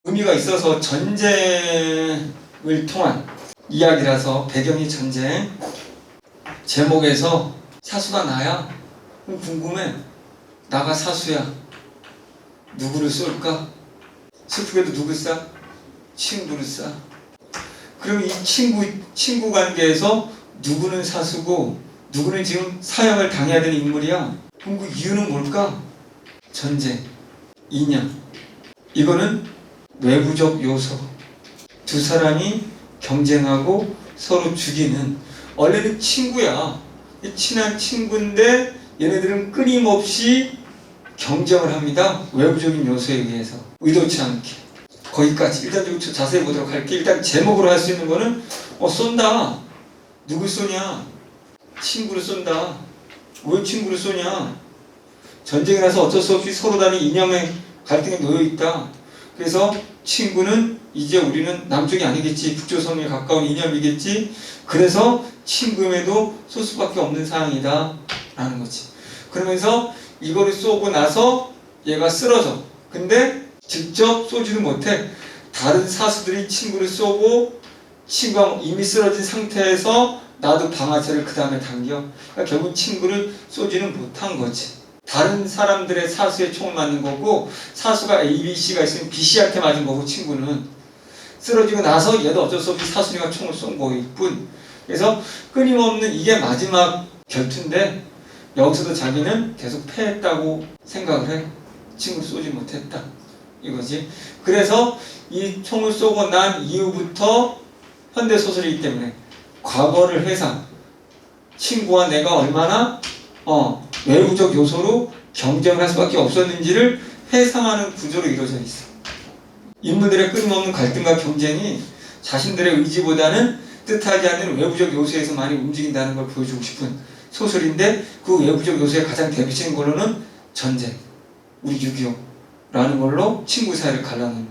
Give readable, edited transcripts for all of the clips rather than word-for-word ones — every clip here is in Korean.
의미가 있어서 전쟁을 통한 이야기라서 배경이 전쟁. 제목에서 사수가 나야? 그럼 궁금해. 나가 사수야. 누구를 쏠까? 슬프게도 누굴 쏴? 친구를 쏴. 그럼 이 친구 관계에서 누구는 사수고 누구는 지금 사형을 당해야 되는 인물이야. 그럼 그 이유는 뭘까? 전쟁, 인연. 이거는 외부적 요소. 두 사람이 경쟁하고 서로 죽이는. 원래는 친구야. 친한 친구인데 얘네들은 끊임없이 경쟁을 합니다. 외부적인 요소에 의해서. 의도치 않게. 거기까지. 일단 좀 자세히 보도록 할게. 일단 제목으로 할 수 있는 거는 쏜다. 누구 쏘냐? 친구를 쏜다. 왜 친구를 쏘냐? 전쟁이라서 어쩔 수 없이 서로 다른 이념의 갈등에 놓여있다. 그래서 친구는 이제 우리는 남쪽이 아니겠지. 북조선에 가까운 이념이겠지. 그래서 친구임에도 쏠 수밖에 없는 상황이다 라는 거지. 그러면서 이거를 쏘고 나서 얘가 쓰러져. 근데 직접 쏘지는 못해. 다른 사수들이 친구를 쏘고 친구가 이미 쓰러진 상태에서 나도 방아쇠를 그 다음에 당겨. 그러니까 결국 친구를 쏘지는 못한 거지. 다른 사람들의 사수에 총을 맞는 거고, 사수가 A, B, C가 있으면 B, C한테 맞은 거고, 친구는 쓰러지고 나서 얘도 어쩔 수 없이 사수니까 총을 쏜 거일 뿐. 그래서 끊임없는 이게 마지막 결투인데 여기서도 자기는 계속 패했다고 생각을 해. 친구를 쏘지 못했다 이거지. 그래서 이 총을 쏘고 난 이후부터 현대소설이기 때문에 과거를 회상, 친구와 내가 얼마나 외부적 요소로 경쟁을 할 수밖에 없었는지를 회상하는 구조로 이루어져 있어. 인물들의 끊임없는 갈등과 경쟁이 자신들의 의지보다는 뜻하지 않는 외부적 요소에서 많이 움직인다는 걸 보여주고 싶은 소설인데, 그 외부적 요소에 가장 대표적인 걸로는 전쟁, 우리 6.25라는 걸로 친구 사이를 갈라놓는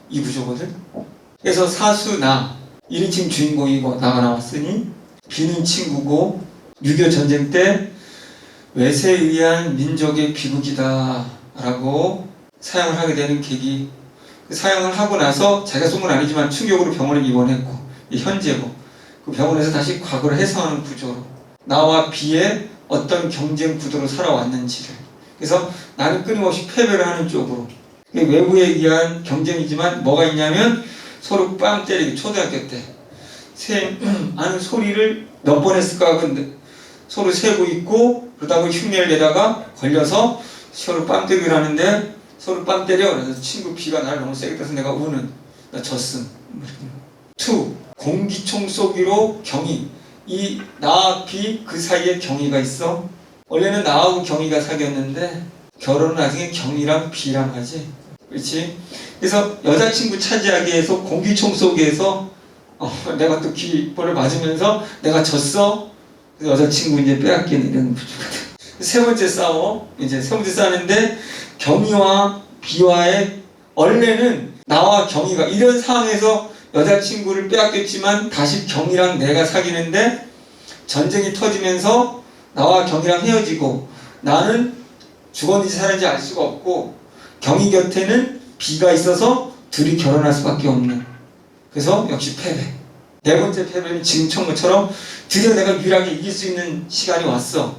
이 구조거든. 그래서 사수 나 1인칭 주인공이고 나가 나왔으니 비는 친구고 6.25 전쟁 때 외세에 의한 민족의 비극이다 라고 사형을 하게 되는 계기. 사형을 하고 나서 자기가 쏜 건 아니지만 충격으로 병원에 입원했고, 이 현재고 그 병원에서 다시 과거를 해석하는 구조로 나와 비의 어떤 경쟁 구도로 살아왔는지를. 그래서 나는 끊임없이 패배를 하는 쪽으로. 외부에 의한 경쟁이지만 뭐가 있냐면 서로 빵 때리기. 초등학교 때 아는 소리를 몇 번 했을까? 근데 서로 세고 있고, 그러다 보니 흉내를 내다가 걸려서 서로 빵 때리기를 하는데, 서로 빵 때려. 그래서 친구 B가 나를 너무 세게 때려서 내가 우는. 나 졌음. 2. 공기총 쏘기로 경위. 이 나와 B 그 사이에 경위가 있어. 원래는 나하고 경위가 사귀었는데 결혼은 나중에 경위랑 B랑 하지. 그렇지? 그래서 여자친구 차지하기 위해서 공기총 쏘기에서 내가 또 귓볼을 맞으면서 내가 졌어. 여자친구 이제 빼앗기는 이런 구조거든. 세 번째 싸워. 이제 세 번째 싸우는데 경희와 비와의, 원래는 나와 경희가 이런 상황에서 여자친구를 빼앗겼지만 다시 경희랑 내가 사귀는데, 전쟁이 터지면서 나와 경희랑 헤어지고 나는 죽었는지 살았는지 알 수가 없고, 경희 곁에는 비가 있어서 둘이 결혼할 수밖에 없는. 그래서 역시 패배. 네 번째 패배는 지금 것처럼 드디어 내가 유일하게 이길 수 있는 시간이 왔어.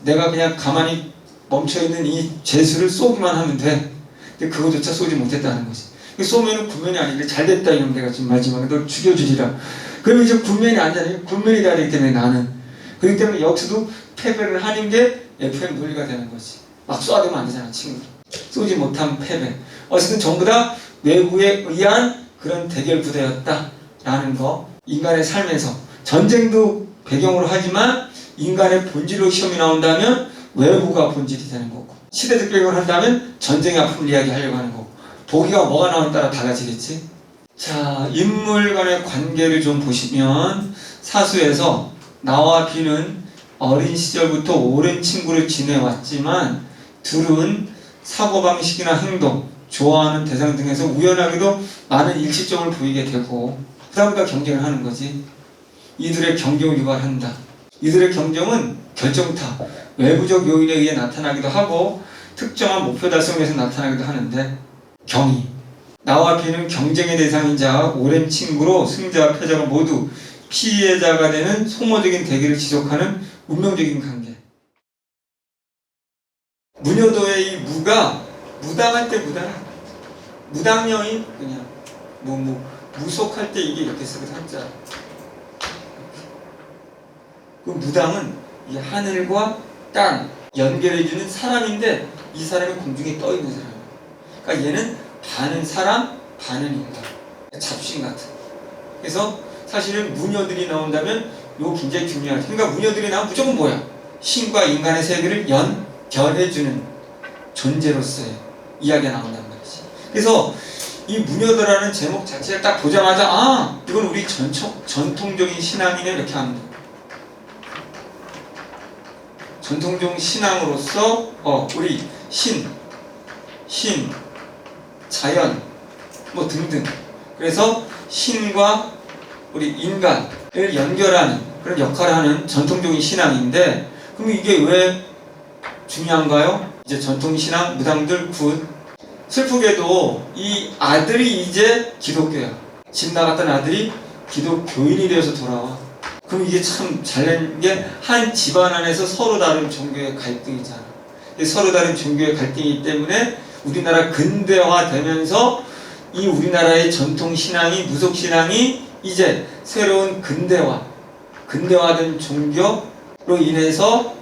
내가 그냥 가만히 멈춰있는 이 죄수를 쏘기만 하면 돼. 근데 그거조차 쏘지 못했다는 거지. 쏘면은 군면이 아니래. 잘됐다 이놈, 내가 지금 마지막에 널 죽여주리라. 그러면 이제 군면이 아니잖아요. 군면이 돼야 되기 때문에 나는. 그렇기 때문에 여기서도 패배를 하는 게 FM 논리가 되는 거지. 막 쏴대면 안 되잖아, 친구. 쏘지 못한 패배. 어쨌든 전부 다 외부에 의한 그런 대결 부대였다라는 거. 인간의 삶에서 전쟁도 배경으로 하지만 인간의 본질로 시험이 나온다면 외부가 본질이 되는 거고, 시대적 배경을 한다면 전쟁의 아픔을 이야기하려고 하는 거고, 보기가 뭐가 나오냐에 따라 달라지겠지. 자, 인물 간의 관계를 좀 보시면 사수에서 나와 비는 어린 시절부터 오랜 친구를 지내왔지만 둘은 사고방식이나 행동, 좋아하는 대상 등에서 우연하게도 많은 일치점을 보이게 되고, 그 다음부터 경쟁을 하는 거지. 이들의 경쟁을 유발한다. 이들의 경쟁은 결정타, 외부적 요인에 의해 나타나기도 하고 특정한 목표 달성에서 나타나기도 하는데, 경위, 나와 비는 경쟁의 대상인 자, 오랜 친구로 승자와 패자가 모두 피해자가 되는 소모적인 대결을 지속하는 운명적인 관계. 무녀도의 이 무가 무당할 때 무당여인 그냥 무속할 때 이게 이렇게 쓰거든 한자. 그 무당은 이 하늘과 땅 연결해주는 사람인데 이 사람이 공중에 떠 있는 사람. 그러니까 얘는 반은 사람, 반은 인간. 잡신 같은. 그래서 사실은 무녀들이 나온다면 이거 굉장히 중요하죠. 그러니까 무녀들이 나오면 무조건 뭐야? 신과 인간의 세계를 연결해주는 존재로서의 이야기가 나온단 말이지. 그래서 이 무녀도라는 제목 자체를 딱 보자마자 아 이건 우리 전통적인 신앙이네 이렇게 하면 돼. 전통적 신앙으로서 우리 신, 자연 뭐 등등. 그래서 신과 우리 인간을 연결하는 그런 역할을 하는 전통적인 신앙인데 그럼 이게 왜 중요한가요? 이제 전통신앙 무당들 굿. 슬프게도 이 아들이 이제 기독교야. 집 나갔던 아들이 기독교인이 되어서 돌아와. 그럼 이게 참 잘된 게 한 집안 안에서 서로 다른 종교의 갈등이잖아. 서로 다른 종교의 갈등이기 때문에 우리나라 근대화되면서 이 우리나라의 전통신앙이 무속신앙이 이제 새로운 근대화된 종교로 인해서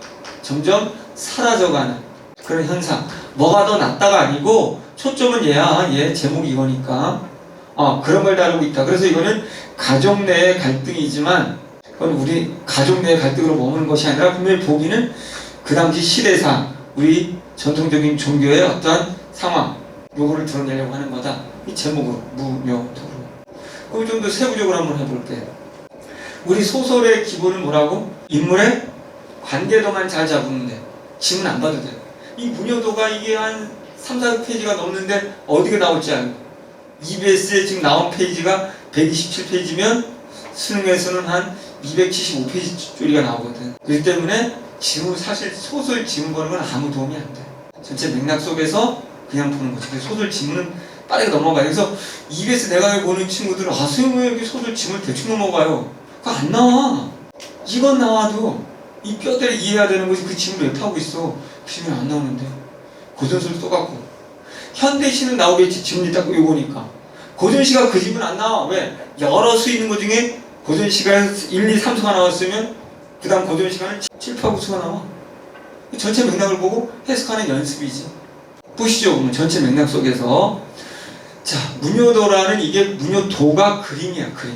점점 사라져가는 그런 현상. 뭐가 더 낫다가 아니고 초점은 얘 제목이 이거니까 그런 걸 다루고 있다. 그래서 이거는 가족 내의 갈등이지만 그건 우리 가족 내의 갈등으로 머무는 것이 아니라 분명히 보기는 그 당시 시대상 우리 전통적인 종교의 어떠한 상황 요거를 드러내려고 하는 거다. 이 제목으로 무녀도로. 그럼 좀 더 세부적으로 한번 해볼게요. 우리 소설의 기본은 뭐라고? 인물의 관계도만 잘 잡으면 돼. 지문 안 봐도 돼. 이 무녀도가 이게 한 3, 4페이지가 넘는데 어디가 나올지 알고 EBS에 지금 나온 페이지가 127페이지면 수능에서는 한 275페이지 쪼리가 나오거든. 그렇기 때문에 지문 사실 소설 지문 보는 건 아무 도움이 안 돼. 전체 맥락 속에서 그냥 보는 거지. 소설 지문은 빠르게 넘어가요. 그래서 EBS 내가 보는 친구들은 선생님 왜 이렇게 소설 지문을 대충 넘어가요? 그거 안 나와. 이건 나와도 이 뼈대를 이해해야 되는 거지. 그 지문을 왜 파고 있어? 그 지문이 안 나오는데. 고전술도 똑같고. 현대시는 나오겠지. 지문이 딱 요거니까. 고전시가 그 지문 안 나와. 왜? 여러 수 있는 것 중에 고전시가 1, 2, 3수가 나왔으면 그 다음 고전시간은 7, 8, 9수가 나와. 전체 맥락을 보고 해석하는 연습이지. 보시죠. 그러면 전체 맥락 속에서 자, 무녀도라는 이게 무녀도가 그림이야. 그림.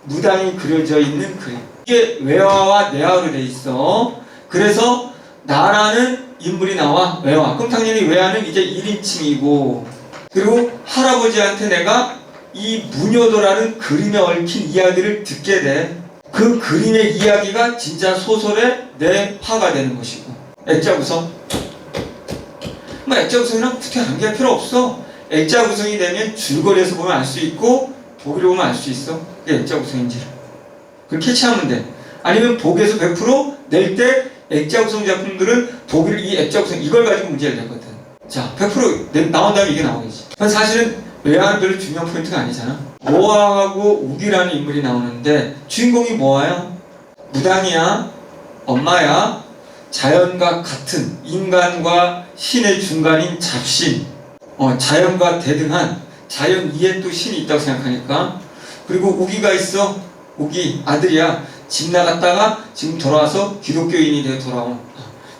무당이 그려져 있는 그림. 이게 외화와 내화로 돼 있어. 그래서 나라는 인물이 나와. 외화. 그럼 당연히 외화는 이제 1인칭이고 그리고 할아버지한테 내가 이 무녀도라는 그림에 얽힌 이야기를 듣게 돼. 그 그림의 이야기가 진짜 소설의 내화가 되는 것이고. 액자 구성. 뭐 액자 구성이랑 그렇게 암기할 필요 없어. 액자 구성이 되면 줄거리에서 보면 알 수 있고 보기로 보면 알 수 있어. 그게 액자 구성인지를. 그걸 캐치하면 돼. 아니면 보기에서 100% 낼 때 액자 구성 작품들은 보기를 이 액자 구성 이걸 가지고 문제를 냈거든. 자, 100% 나온 다음에 이게 나오겠지. 사실은 외화는 별로 중요한 포인트가 아니잖아. 모아하고 우기라는 인물이 나오는데 주인공이 모아야? 무당이야? 엄마야? 자연과 같은 인간과 신의 중간인 잡신. 자연과 대등한 자연 위에 또 신이 있다고 생각하니까. 그리고 우기가 있어. 우기 아들이야. 집 나갔다가 지금 돌아와서 기독교인이 되어 돌아온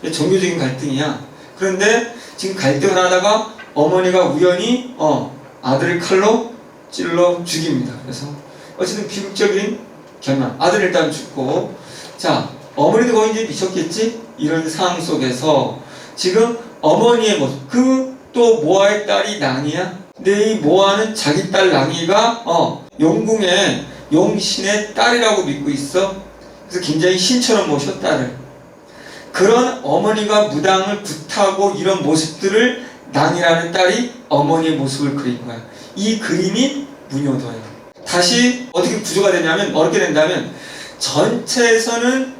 종교적인 갈등이야. 그런데 지금 갈등을 하다가 어머니가 우연히 아들을 칼로 찔러 죽입니다. 그래서 어쨌든 비극적인 결말. 아들 일단 죽고 자 어머니도 거의 이제 미쳤겠지? 이런 상황 속에서 지금 어머니의 모습 또 모아의 딸이 낭이야. 근데 이 모아는 자기 딸 낭이가 용궁의 용신의 딸이라고 믿고 있어. 그래서 굉장히 신처럼 모셔 딸을. 그런 어머니가 무당을 굿하고 이런 모습들을 낭이라는 딸이 어머니의 모습을 그린 거야. 이 그림이 무녀도예요. 다시 어떻게 구조가 되냐면 어렵게 된다면 전체에서는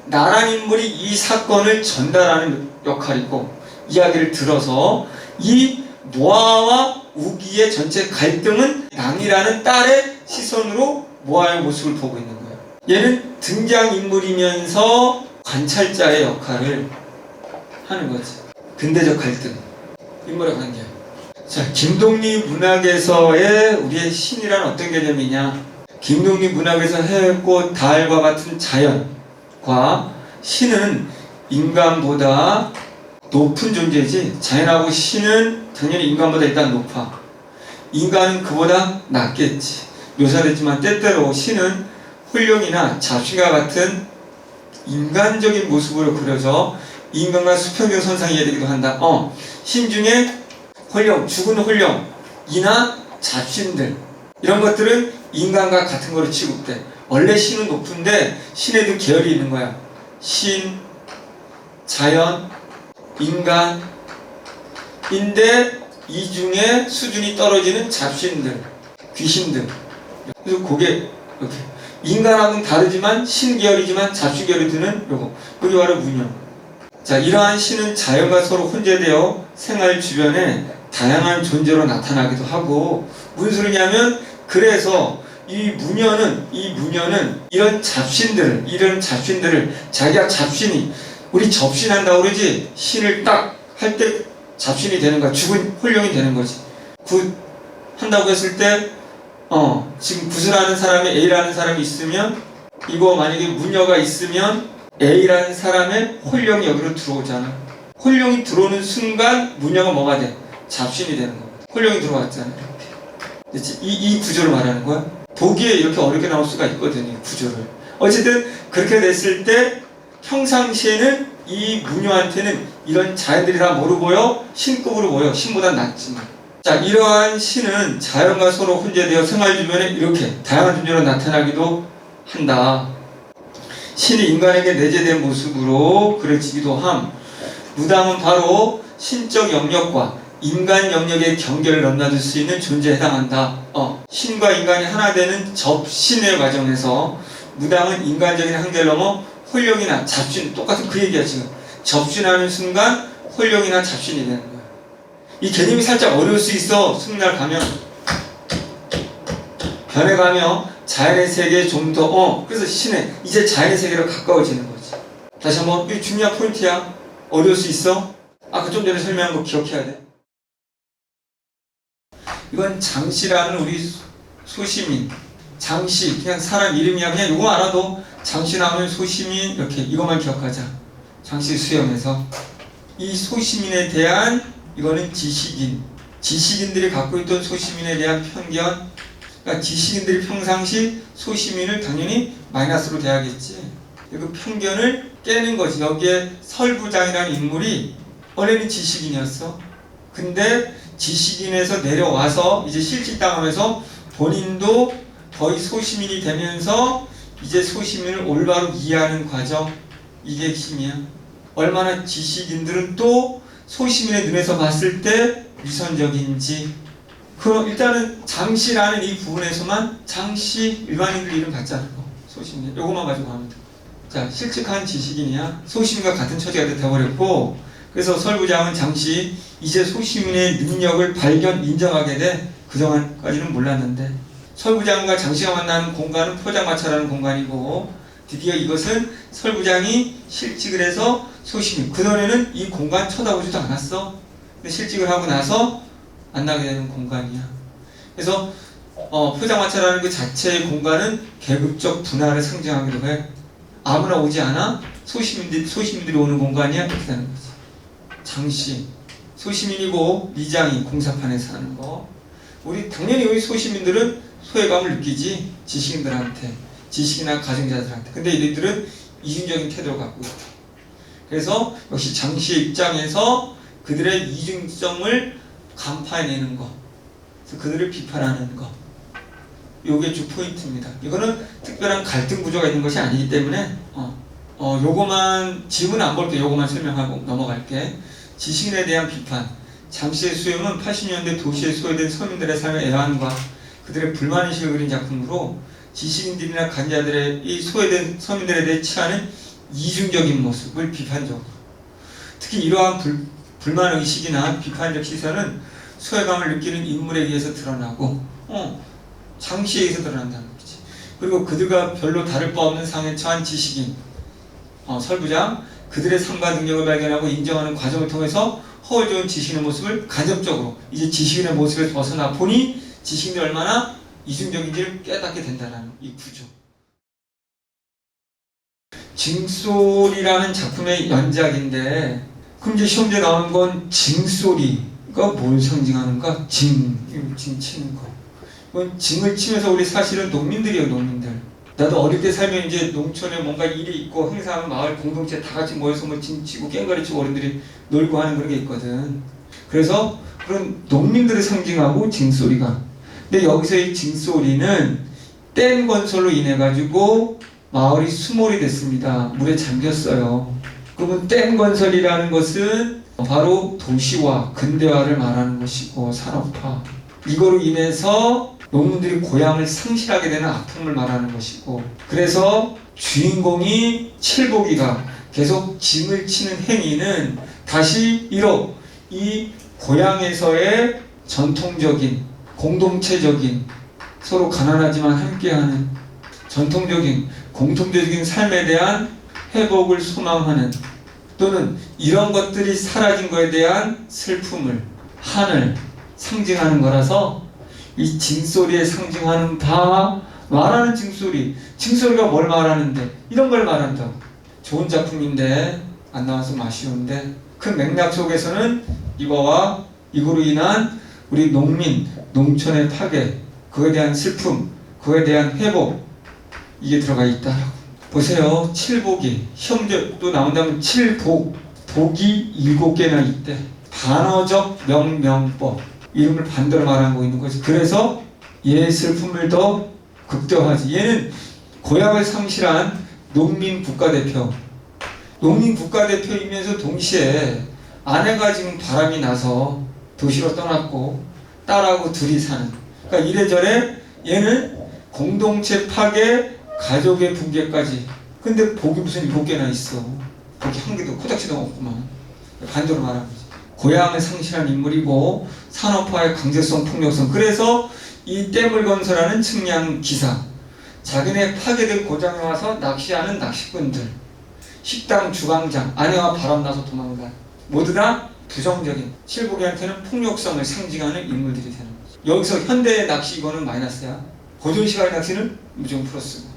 나란 인물이 이 사건을 전달하는 역할이고 이야기를 들어서 이 모아와 우기의 전체 갈등은 낭이라는 딸의 시선으로 모아의 모습을 보고 있는 거예요. 얘는 등장인물이면서 관찰자의 역할을 하는 거지. 근대적 갈등, 인물의 관계. 자, 김동리 문학에서의 우리의 신이란 어떤 개념이냐? 김동리 문학에서 해꽃, 달과 같은 자연과 신은 인간보다 높은 존재지, 자연하고 신은 당연히 인간보다 일단 높아. 인간은 그보다 낮겠지. 묘사됐지만 때때로 신은 홀령이나 잡신과 같은 인간적인 모습으로 그려져 인간과 수평적 선상이 되기도 한다. 신 중에 홀령, 죽은 홀령이나 잡신들, 이런 것들은 인간과 같은 거로 취급돼. 원래 신은 높은데 신에도 계열이 있는 거야. 신, 자연, 인간인데 이 중에 수준이 떨어지는 잡신들, 귀신들. 그래서 그게 이렇게 인간하고는 다르지만 신계열이지만 잡신계열이 드는 요거. 여기 바로 무녀. 자, 이러한 신은 자연과 서로 혼재되어 생활 주변에 다양한 존재로 나타나기도 하고, 무슨 소리냐면, 그래서 이 무녀는 이런 잡신들을 자기가 잡신이, 우리 접신한다고 그러지, 신을 딱 할 때 잡신이 되는 거야. 죽은 홀령이 되는 거지. 한다고 했을 때 지금 굿을 사람이 A라는 사람이 있으면, 이거 만약에 무녀가 있으면 A라는 사람의 홀령이 여기로 들어오잖아. 홀령이 들어오는 순간 무녀가 뭐가 돼? 잡신이 되는 거야. 홀령이 들어왔잖아. 이렇게. 이 구조를 말하는 거야. 보기에 이렇게 어렵게 나올 수가 있거든요, 구조를. 어쨌든 그렇게 됐을 때 평상시에는 이 무녀한테는 이런 자연들이 다 뭐로 보여? 신급으로 보여. 신보다 낫지만. 자, 이러한 신은 자연과 서로 혼재되어 생활 주변에 이렇게 다양한 존재로 나타나기도 한다. 신이 인간에게 내재된 모습으로 그려지기도 함. 무당은 바로 신적 영역과 인간 영역의 경계를 넘나들 수 있는 존재에 해당한다. 신과 인간이 하나 되는 접신의 과정에서 무당은 인간적인 한계를 넘어 홀령이나 잡신, 똑같은 그 얘기야 지금. 접신하는 순간 홀령이나 잡신이 되는 거야. 이 개념이 살짝 어려울 수 있어. 수능날 가면 변해가며 자연의 세계에 좀 더 그래서 신의 이제 자연의 세계로 가까워지는 거지. 다시 한번, 이 중요한 포인트야. 어려울 수 있어. 아까 좀 전에 설명한 거 기억해야 돼. 이건 장씨라는 우리 소시민. 장씨, 그냥 사람 이름이야. 그냥 이거 알아도 장씨 나오면 소시민, 이렇게 이것만 기억하자. 장씨 수염에서 이 소시민에 대한, 이거는 지식인. 지식인들이 갖고 있던 소시민에 대한 편견. 그러니까 지식인들이 평상시 소시민을 당연히 마이너스로 대하겠지. 그 편견을 깨는 거지. 여기에 설부장이라는 인물이 원래는 지식인이었어. 근데 지식인에서 내려와서 이제 실직당하면서 본인도 거의 소시민이 되면서 이제 소시민을 올바로 이해하는 과정. 이게 핵심이야. 얼마나 지식인들은 또 소시민의 눈에서 봤을 때 위선적인지. 그럼 일단은 장씨라는 이 부분에서만 장씨, 일반인들 이름 같지 않은 거. 소시민. 요것만 가지고 하면 돼. 자, 실직한 지식인이야. 소시민과 같은 처지가 돼버렸고, 그래서 설부장은 장씨, 이제 소시민의 능력을 발견, 인정하게 돼. 그동안까지는 몰랐는데. 설부장과 장씨가 만나는 공간은 포장마차라는 공간이고, 드디어 이것은 설부장이 실직을 해서 소시민, 그전에는 이 공간 쳐다보지도 않았어. 근데 실직을 하고 나서 만나게 되는 공간이야. 그래서 포장마차라는 그 자체의 공간은 계급적 분화를 상징하기도 해. 아무나 오지 않아? 소시민들이 오는 공간이야? 이렇게 되는 거지. 장씨, 소시민이고 미장이 공사판에 사는 거. 당연히 우리 소시민들은 소외감을 느끼지. 지식인들한테, 지식이나 가정자들한테. 근데 이들은 이중적인 태도를 갖고 있다. 그래서 역시 장씨의 입장에서 그들의 이중성을 간파해내는 거, 그래서 그들을 비판하는 거, 요게 주 포인트입니다. 이거는 특별한 갈등 구조가 있는 것이 아니기 때문에 요거만 지문 안 볼게. 요거만 설명하고 넘어갈게. 지식인에 대한 비판. 장씨의 수염은 80년대 도시에 소외된 서민들의 삶의 애환과 그들의 불만의식을 그린 작품으로 지식인들이나 간자들의 이 소외된 서민들에 대해 취하는 이중적인 모습을 비판적으로, 특히 이러한 불만의식이나 비판적 시선은 소외감을 느끼는 인물에 의해서 드러나고 장치에 의해서 드러난다는 거지. 그리고 그들과 별로 다를 바 없는 상황에 처한 지식인 설부장 그들의 삶과 능력을 발견하고 인정하는 과정을 통해서 허울 좋은 지식인의 모습을 간접적으로 이제 지식인의 모습에서 벗어나 보니 지식인이 얼마나 이중적인지를 깨닫게 된다는 이 구조. 징소리라는 작품의 연작인데 그럼 이제 시험지에 나오는 건 징소리가 뭘 상징하는가? 징 치는 거. 이건 징을 치면서 우리 사실은 농민들이에요, 농민들. 나도 어릴 때 살면 이제 농촌에 뭔가 일이 있고 행사하면 마을 공동체 다 같이 모여서 뭐 징 치고 깽가리 치고 어른들이 놀고 하는 그런 게 있거든. 그래서 그런 농민들을 상징하고 징소리가. 근데 여기서 이 징소리는 댐 건설로 인해 가지고 마을이 수몰이 됐습니다. 물에 잠겼어요. 그러면 댐 건설이라는 것은 바로 도시화, 근대화를 말하는 것이고 산업화. 이거로 인해서 농민들이 고향을 상실하게 되는 아픔을 말하는 것이고, 그래서 주인공이 칠복이가 계속 징을 치는 행위는 다시 이 고향에서의 전통적인 공동체적인 서로 가난하지만 함께하는 전통적인 공통적인 삶에 대한 회복을 소망하는, 또는 이런 것들이 사라진 것에 대한 슬픔을, 한을 상징하는 거라서 이 징소리에 상징하는 다 말하는 징소리가 뭘 말하는데 이런 걸 말한다고. 좋은 작품인데 안 나와서 아쉬운데 그 맥락 속에서는 이거로 인한 우리 농촌의 파괴, 그거에 대한 슬픔, 그거에 대한 회복, 이게 들어가 있다. 보세요. 칠복이 시험도 나온다면 복이 7개나 있대. 반어적 명명법, 이름을 반대로 말하고 있는 거지. 그래서 얘의 슬픔을 더 극대화하지. 얘는 고향을 상실한 농민 국가대표이면서 동시에 아내가 지금 바람이 나서 도시로 떠났고 딸하고 둘이 사는, 그러니까 이래저래 얘는 공동체 파괴, 가족의 붕괴까지. 근데 복이 무슨 7개나 있어. 복이 한 개도 코닥지도 없구만. 반대로 말하는 거지. 고향을 상실한 인물이고 산업화의 강제성, 폭력성. 그래서 이 댐을 건설하는 측량 기사, 자기네 파괴된 고장에 와서 낚시하는 낚시꾼들, 식당 주방장, 아내와 바람나서 도망간, 모두 다 부정적인, 칠복이한테는 폭력성을 상징하는 인물들이 되는 거죠. 여기서 현대의 낚시 이거는 마이너스야. 고전 시간의 낚시는 무조건 플러스고.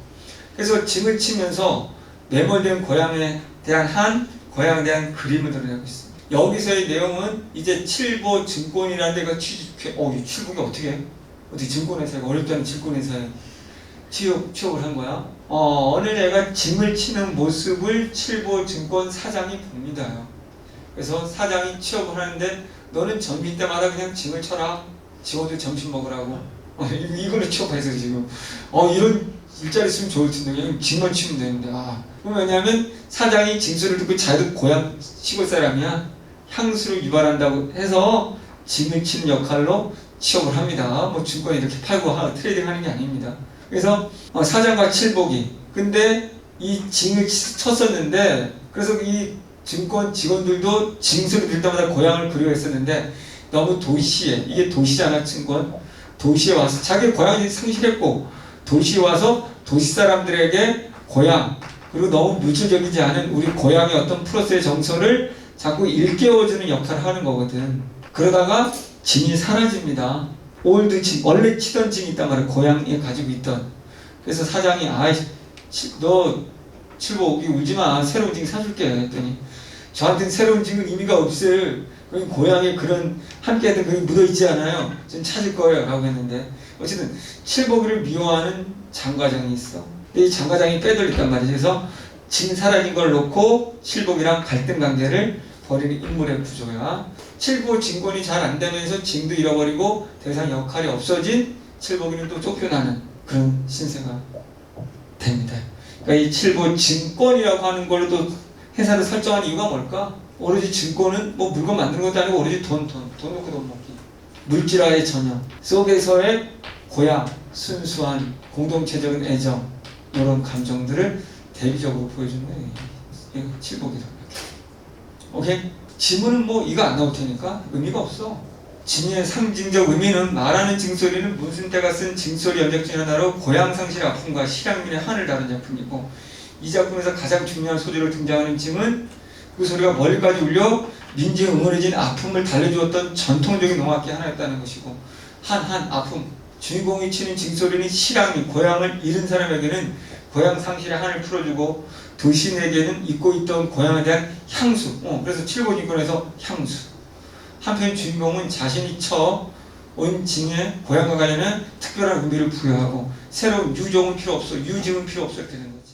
그래서 징을 치면서 매몰된 고향에 대한 고향에 대한 그림을 드러내고 있습니다. 여기서의 내용은 이제 칠보 증권이라는 데가 이 칠복이 어떻게 증권회사가 어렵다는 증권회사에 취업을 한 거야. 어느 애가 징을 치는 모습을 칠보 증권 사장이 봅니다. 그래서 사장이 취업을 하는데 너는 점심 때마다 그냥 징을 쳐라. 직원들 점심 먹으라고. 이걸로 취업해서 지금 이런 일자리 있으면 좋을 텐데 그냥 징만 치면 되는데. 그럼 왜냐하면 사장이 징수를 듣고 자기도 고향 시골 사람이야. 향수를 유발한다고 해서 징을 치는 역할로 취업을 합니다. 뭐 증권 이렇게 팔고 트레이딩 하는 게 아닙니다. 그래서 사장과 칠복이, 근데 이 징을 쳤었는데, 그래서 이 증권 직원들도 징수를 들을 때마다 고향을 그리워했었는데 너무 도시에, 이게 도시잖아 증권, 도시에 와서 자기 고향이 상실했고 도시에 와서 도시 사람들에게 고향, 그리고 너무 물질적이지 않은 우리 고향의 어떤 플러스의 정서를 자꾸 일깨워주는 역할을 하는 거거든. 그러다가 징이 사라집니다. 올드 징, 원래 치던 징이 있단 말이야. 고향에 가지고 있던. 그래서 사장이 너 칠복 울지마, 새로운 징 사줄게 했더니 저한테는 새로운 징은 의미가 없을, 고향에 그런 함께했던 그게 묻어있지 않아요. 전 찾을 거예요 라고 했는데, 어쨌든 칠복이를 미워하는 장과장이 있어. 근데 이 장과장이 빼돌렸단 말이지. 그래서 징 사라진 걸 놓고 칠복이랑 갈등 관계를 벌이는 인물의 구조야. 칠복 진권이 잘 안 되면서 징도 잃어버리고 더 이상 역할이 없어진 칠복이는 또 쫓겨나는 그런 신세가 됩니다. 그러니까 이 칠복 증권이라고 하는 걸로 또 회사를 설정한 이유가 뭘까? 오로지 증권은 뭐 물건 만드는 것도 아니고 오로지 돈 놓고 돈 먹기. 물질화의 전형 속에서의 고향, 순수한 공동체적인 애정, 이런 감정들을 대비적으로 보여주는 게 칠복이다. 오케이? 지문은 뭐 이거 안 나올 테니까 의미가 없어. 진의 상징적 의미는 말하는 징소리는 문순태가 쓴 징소리 연작 중 하나로 고향상실의 아픔과 실향민의 한을 다룬 작품이고, 이 작품에서 가장 중요한 소리로 등장하는 징은 그 소리가 멀리까지 울려 민지의 응어해진 아픔을 달래주었던 전통적인 농악기 하나였다는 것이고, 한 아픔, 주인공이 치는 징소리는 실향민, 고향을 잃은 사람에게는 고향 상실의 한을 풀어주고, 도시인에게는 잊고 있던 고향에 대한 향수, 그래서 칠보인권에서 향수. 한편 주인공은 자신이 처온 징에 고향과 관련한 특별한 의미를 부여하고, 새로운 유종은 필요 없어, 유징은 필요 없어, 이렇게 되는 거지.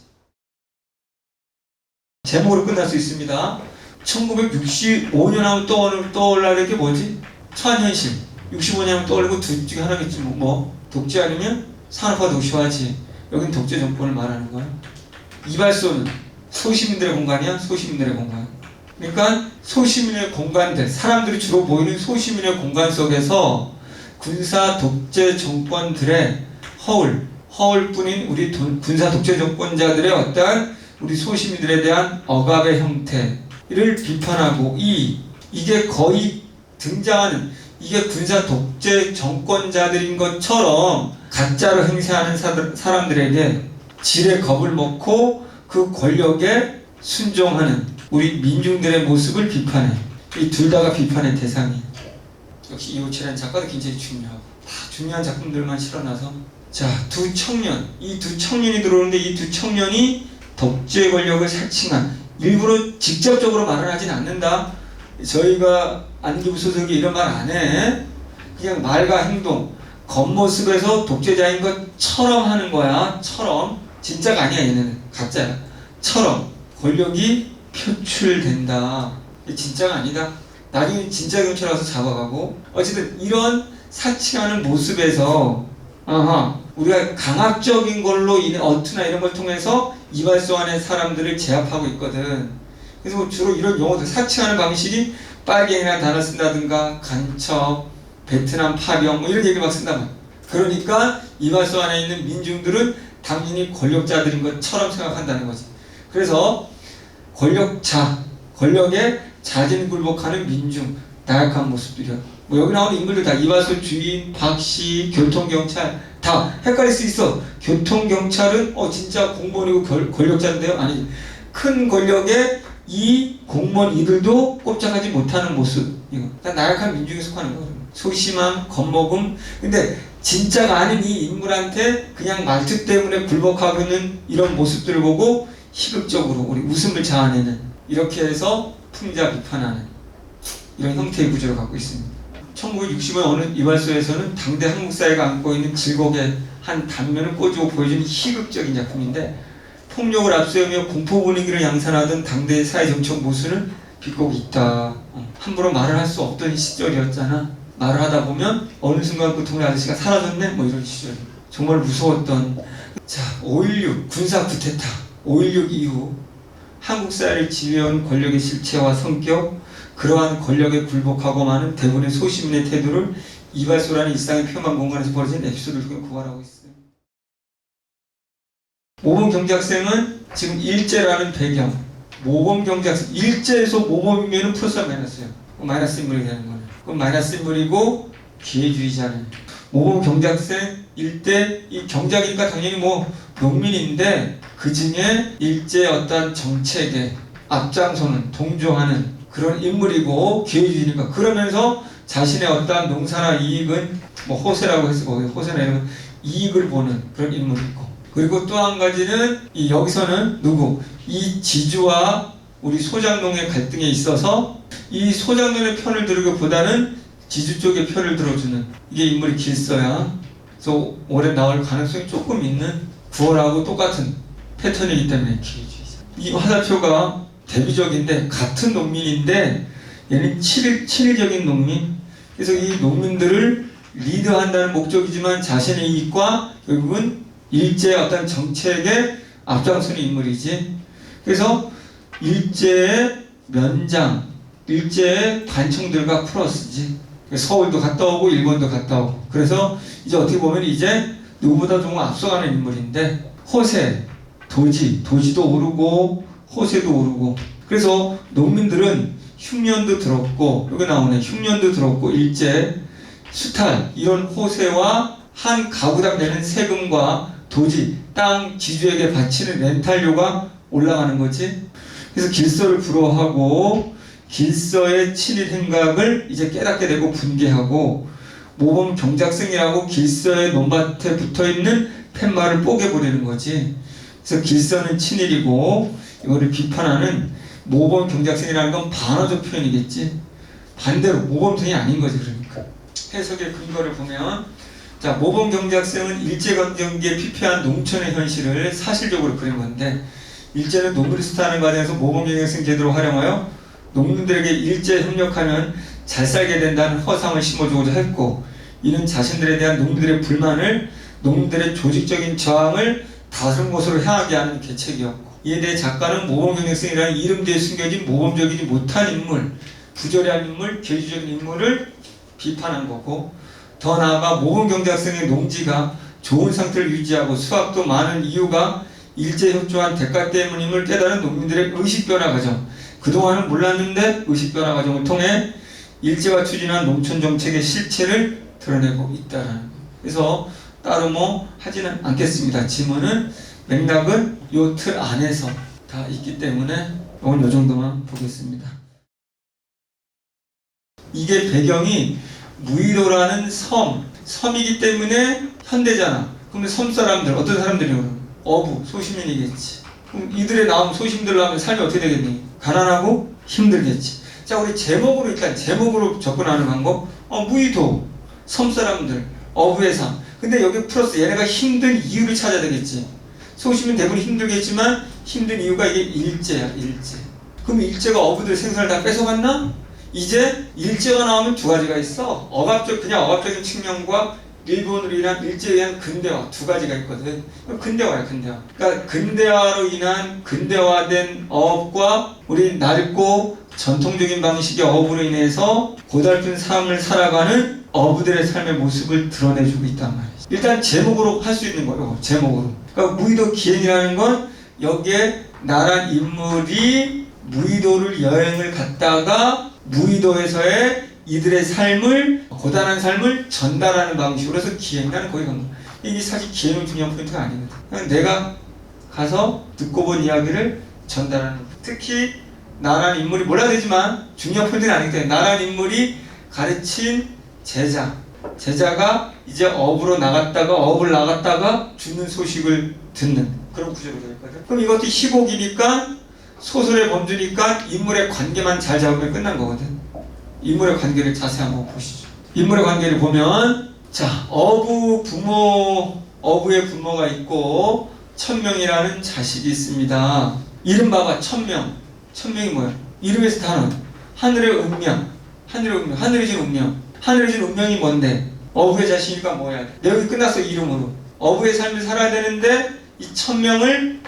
제목으로 끝날 수 있습니다. 1965년 하면 떠올라는 게 뭐지? 초안현실. 65년 하면 떠올리고 둘 중에 하나겠지. 독재 아니면 산업화 도시화지. 여긴 독재 정권을 말하는 거야. 이발소는 소시민들의 공간이야? 소시민들의 공간. 그러니까 소시민의 공간들, 사람들이 주로 모이는 소시민의 공간 속에서 군사 독재 정권들의 허울뿐인 우리 군사 독재 정권자들의 어떠한 우리 소시민들에 대한 억압의 형태를 비판하고, 이게 거의 등장하는, 이게 군사 독재 정권자들인 것처럼 가짜로 행세하는 사람들에게 지레 겁을 먹고 그 권력에 순종하는 우리 민중들의 모습을 비판해. 이 둘 다가 비판의 대상이에요. 역시 이호철이라는 작가도 굉장히 중요하고, 다 중요한 작품들만 실어놔서, 자, 이 두 청년이 들어오는데, 이 두 청년이 독재 권력을 살칭한, 일부러 직접적으로 말을 하진 않는다. 저희가 안기부 소속이 이런 말 안 해. 그냥 말과 행동, 겉모습에서 독재자인 것처럼 하는 거야. 처럼. 진짜가 아니야, 얘네는. 가짜야. 처럼 권력이 표출된다. 이게 진짜가 아니다. 나중에 진짜 경찰 와서 잡아가고. 어쨌든 이런 사칭하는 모습에서 우리가 강압적인 걸로 인해 어투나 이런 걸 통해서 이발소 안에 사람들을 제압하고 있거든. 그래서 주로 이런 용어들, 사칭하는 방식이 빨갱이라는 단어 쓴다든가, 간첩, 베트남 파병, 이런 얘기 막 쓴단 말이야. 그러니까 이발소 안에 있는 민중들은 당연히 권력자들인 것처럼 생각한다는 거지. 그래서 권력에 자진굴복하는 민중, 나약한 모습들이야. 여기 나오는 인물들 다 이발소 주인, 박씨, 교통경찰 다 헷갈릴 수 있어. 교통경찰은 진짜 공무원이고 권력자인데요? 아니, 큰 권력에 이 공무원 이들도 꼼짝하지 못하는 모습, 이거 다 나약한 민중에 속하는 거거든요. 소심함, 겁먹음. 근데 진짜가 아닌 이 인물한테 그냥 말투 때문에 굴복하고 있는 이런 모습들을 보고 희극적으로 우리 웃음을 자아내는, 이렇게 해서 풍자 비판하는 이런 형태의 구조를 갖고 있습니다. 1960년 어느 이발소에서는 당대 한국 사회가 안고 있는 질곡의 한 단면을 꼬집어 보여주는 희극적인 작품인데, 폭력을 앞세우며 공포 분위기를 양산하던 당대의 사회 정책 모순을 비꼬고 있다. 함부로 말을 할 수 없던 시절이었잖아. 말을 하다 보면 어느 순간 그 동네 아저씨가 사라졌네? 이런 시절. 정말 무서웠던. 자, 5.16 군사 쿠데타. 5.16 이후 한국 사회를 지배해온 권력의 실체와 성격, 그러한 권력에 굴복하고 많은 대부분의 소시민의 태도를 이발소라는 일상의 표만 공간에서 벌어진 에피소드를 통해 고발하고 있어요. 모범 경제학생은 지금 일제라는 배경, 모범 경제학생, 일제에서 모범이면 플러스와 마이너스예요. 마이너스 인물이 되는 거예요. 그럼 마이너스 인물이고 기회주의자는. 모범 경제학생 일대, 이 경제학이니까 당연히 농민인데, 그 중에 일제의 어떤 정책에 앞장서는, 동조하는 그런 인물이고 기회주의니까. 그러면서 자신의 어떤 농사나 이익은 호세라고 해서 호세나 이런 이익을 보는 그런 인물이고, 그리고 또 한 가지는 여기서는 이 지주와 우리 소장농의 갈등에 있어서 이 소장농의 편을 들기보다는 지주 쪽의 편을 들어주는, 이게 인물이 길서야. 그래서 올해 나올 가능성이 조금 있는 9월하고 똑같은 패턴이기 때문에 기회주의자. 이 화살표가 대비적인데 같은 농민인데 얘는 친일적인 농민. 그래서 이 농민들을 리드한다는 목적이지만 자신의 이익과 결국은 일제의 어떤 정책에 앞장서는 인물이지. 그래서 일제의 면장, 일제의 관청들과 플러스지. 서울도 갔다 오고 일본도 갔다 오고. 그래서 이제 어떻게 보면 이제 누구보다 좀 앞서가는 인물인데, 호세, 도지도 오르고 호세도 오르고. 그래서 농민들은 흉년도 들었고, 여기 나오네. 흉년도 들었고, 일제, 수탈, 이런 호세와 한 가구당 내는 세금과 도지, 땅 지주에게 바치는 렌탈료가 올라가는 거지. 그래서 길서를 불허하고 길서의 친일 행각을 이제 깨닫게 되고 분개하고, 모범 경작생이라고 길서의 논밭에 붙어있는 팻말을 뽀개버리는 거지. 그래서 길서는 친일이고 이거를 비판하는 모범 경작생이라는 건 반어적 표현이겠지. 반대로 모범생이 아닌 거지. 그러니까 해석의 근거를 보면, 자, 모범 경작생은 일제강점기에 피폐한 농촌의 현실을 사실적으로 그린 건데, 일제는 농부를 수탈하는 과정에서 모범 경작생 제도를 활용하여 농민들에게 일제 협력하면 잘 살게 된다는 허상을 심어주고자 했고, 이는 자신들에 대한 농민들의 불만을, 농민들의 조직적인 저항을 다른 곳으로 향하게 하는 계책이었고, 이에 대해 작가는 모범 경작생이라는 이름 뒤에 숨겨진 모범적이지 못한 인물, 부조리한 인물, 계주적인 인물을 비판한 거고, 더 나아가 모범 경작생의 농지가 좋은 상태를 유지하고 수확도 많은 이유가 일제 협조한 대가 때문임을 깨달은 농민들의 의식변화 과정, 그동안은 몰랐는데 의식변화 과정을 통해 일제가 추진한 농촌 정책의 실체를 드러내고 있다는 거. 그래서 따로 뭐 하지는 않겠습니다. 지문은 맥락은 요 틀 안에서 다 있기 때문에 오늘 요 정도만 보겠습니다. 이게 배경이 무의도라는 섬이기 때문에 현대잖아. 그러면 섬 사람들, 어떤 사람들이요? 어부, 소시민이겠지. 그럼 이들의 나온 소심들로 하면 삶이 어떻게 되겠니? 가난하고 힘들겠지. 자, 우리 제목으로 일단 제목으로 접근하는 방법. 무의도, 섬 사람들, 어부의 삶. 근데 여기 플러스 얘네가 힘든 이유를 찾아야 되겠지. 소시민 대부분 힘들겠지만 힘든 이유가 이게 일제야, 일제. 그럼 일제가 어부들 생산을 다 뺏어갔나? 이제 일제가 나오면 두 가지가 있어. 그냥 억압적인 측면과 일본으로 인한 일제에 의한 근대화 두 가지가 있거든. 근대화야, 근대화. 그러니까 근대화로 인한 근대화된 어업과 우리 낡고 전통적인 방식의 어업으로 인해서 고달픈 삶을 살아가는 어부들의 삶의 모습을 드러내주고 있단 말이야. 일단 제목으로 할 수 있는 거예요. 제목으로. 그러니까 무의도 기행이라는 건 여기에 나란 인물이 무의도를 여행을 갔다가 무의도에서의 이들의 삶을, 고단한 삶을 전달하는 방식으로 해서 기행이라는 거기 간 거야. 이게 사실 기행은 중요한 포인트가 아니거든. 그냥 내가 가서 듣고 본 이야기를 전달하는 거야. 특히 나란 인물이 몰라야 되지만 중요한 포인트는 아니기 때문에 나란 인물이 가르친 제자가 이제 어업을 나갔다가 죽는 소식을 듣는 그런 구조로 되어 있거든. 그럼 이것도 희곡이니까 소설의 범주니까 인물의 관계만 잘 잡으면 끝난 거거든. 인물의 관계를 자세히 한번 보시죠. 인물의 관계를 보면, 자, 어부의 부모가 있고 천명이라는 자식이 있습니다. 이름 봐봐. 천명이 뭐야? 이름에서 단어. 하늘의 운명. 하늘이 준 운명. 하늘이 준 운명이 뭔데? 어부의 자식이니까 뭐 해야 돼? 여기 끝났어. 이름으로. 어부의 삶을 살아야 되는데 이 천명을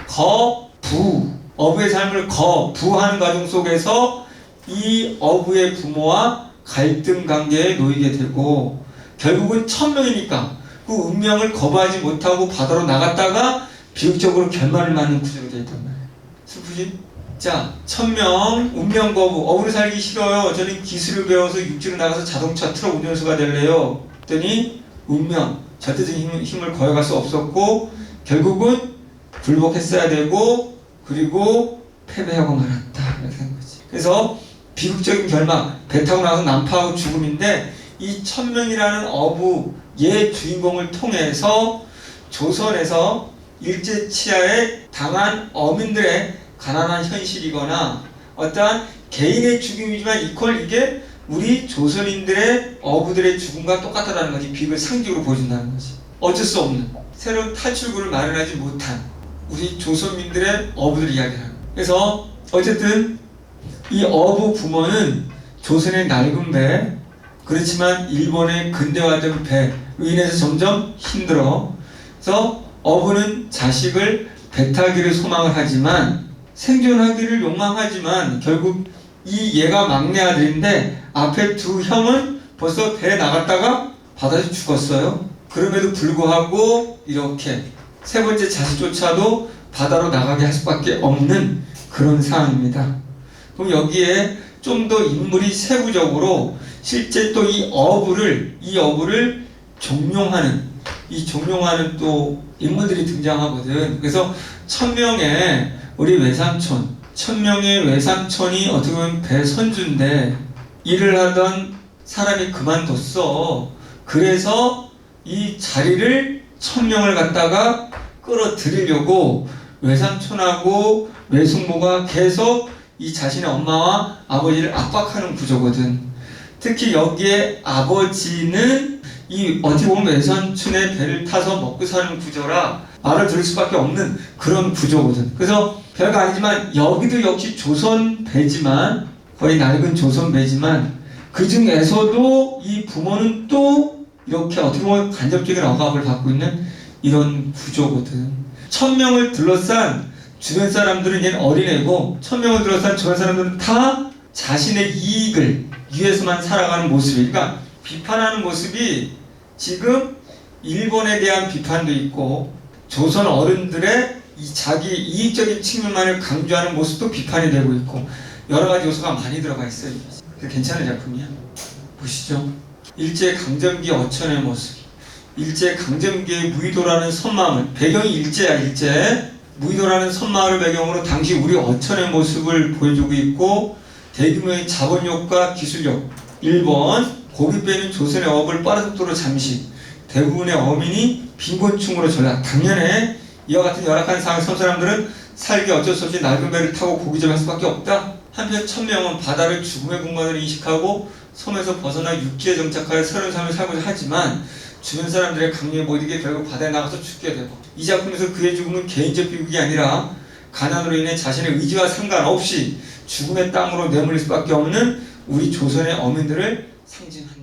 어부의 삶을 부하는 과정 속에서 이 어부의 부모와 갈등 관계에 놓이게 되고, 결국은 천명이니까 그 운명을 거부하지 못하고 바다로 나갔다가 비극적으로 결말을 맞는 구조로 되어 있단 말이에요. 슬프지? 자, 천명, 운명 거부. 어부를 살기 싫어요. 저는 기술을 배워서 육지로 나가서 자동차 트럭 운전수가 될래요. 그랬더니 운명, 절대적인 힘을 거역할 수 없었고 결국은 굴복했어야 되고, 그리고 패배하고 말았다. 이렇게 된 거지. 그래서 비극적인 결말, 배 타고 나서 난파하고 죽음인데, 이 천명이라는 어부의 주인공을 통해서 조선에서 일제 치하에 당한 어민들의 가난한 현실이거나 어떠한 개인의 죽음이지만 이게 우리 조선인들의 어부들의 죽음과 똑같다는 거지. 비극을 상징으로 보여준다는 거지. 어쩔 수 없는 새로운 탈출구를 마련하지 못한 우리 조선민들의 어부들 이야기를 하는. 그래서 어쨌든 이 어부 부모는 조선의 낡은 배, 그렇지만 일본의 근대화된 배로 인해서 점점 힘들어. 그래서 어부는 자식을 배 타기를 소망을 하지만, 생존하기를 욕망하지만 결국 얘가 막내 아들인데 앞에 두 형은 벌써 배에 나갔다가 바다에서 죽었어요. 그럼에도 불구하고 이렇게 세 번째 자식조차도 바다로 나가게 할 수밖에 없는 그런 상황입니다. 그럼 여기에 좀 더 인물이 세부적으로 실제 또 이 어부를 종용하는 또 인물들이 등장하거든. 그래서 천명의 우리 외삼촌, 천명의 외삼촌이 어떻게 보면 배선주인데 일을 하던 사람이 그만뒀어. 그래서 이 자리를 천명을 갖다가 끌어들이려고 외삼촌하고 외숙모가 계속 이 자신의 엄마와 아버지를 압박하는 구조거든. 특히 여기에 아버지는 이 어떻게 보면 외삼촌의 배를 타서 먹고 사는 구조라 말을 들을 수밖에 없는 그런 구조거든. 그래서 별거 아니지만 여기도 역시 조선 배지만 거의 낡은 조선 배지만 그 중에서도 이 부모는 또 이렇게 어떻게 보면 간접적인 억압을 받고 있는 이런 구조거든. 천명을 둘러싼 주변 사람들은 얘는 어린애고 천명을 둘러싼 주변 사람들은 다 자신의 이익을 위해서만 살아가는 모습이, 그러니까 비판하는 모습이 지금 일본에 대한 비판도 있고 조선 어른들의 이 자기 이익적인 측면만을 강조하는 모습도 비판이 되고 있고 여러 가지 요소가 많이 들어가 있어요. 괜찮은 작품이야. 보시죠. 일제강점기 어천의 모습, 일제강점기의 무의도라는 섬마을, 배경이 일제야. 일제 무의도라는 섬마을을 배경으로 당시 우리 어천의 모습을 보여주고 있고 대규모의 자본력과 기술력, 일본 고기 빼는 조선의 어업을 빠른 속도로 잠식, 대부분의 어민이 빈곤층으로 전락. 당연히 이와 같은 열악한 상황 섬 사람들은 살기 어쩔 수 없이 낡은 배를 타고 고기잡이할 수밖에 없다. 한편 천명은 바다를 죽음의 공간으로 인식하고 섬에서 벗어나 육지에 정착하여 새로운 삶을 살고자 하지만 주변 사람들의 강요에 못 이기게 결국 바다에 나가서 죽게 되고, 이 작품에서 그의 죽음은 개인적 비극이 아니라 가난으로 인해 자신의 의지와 상관없이 죽음의 땅으로 내몰릴 수밖에 없는 우리 조선의 어민들을 상징한다.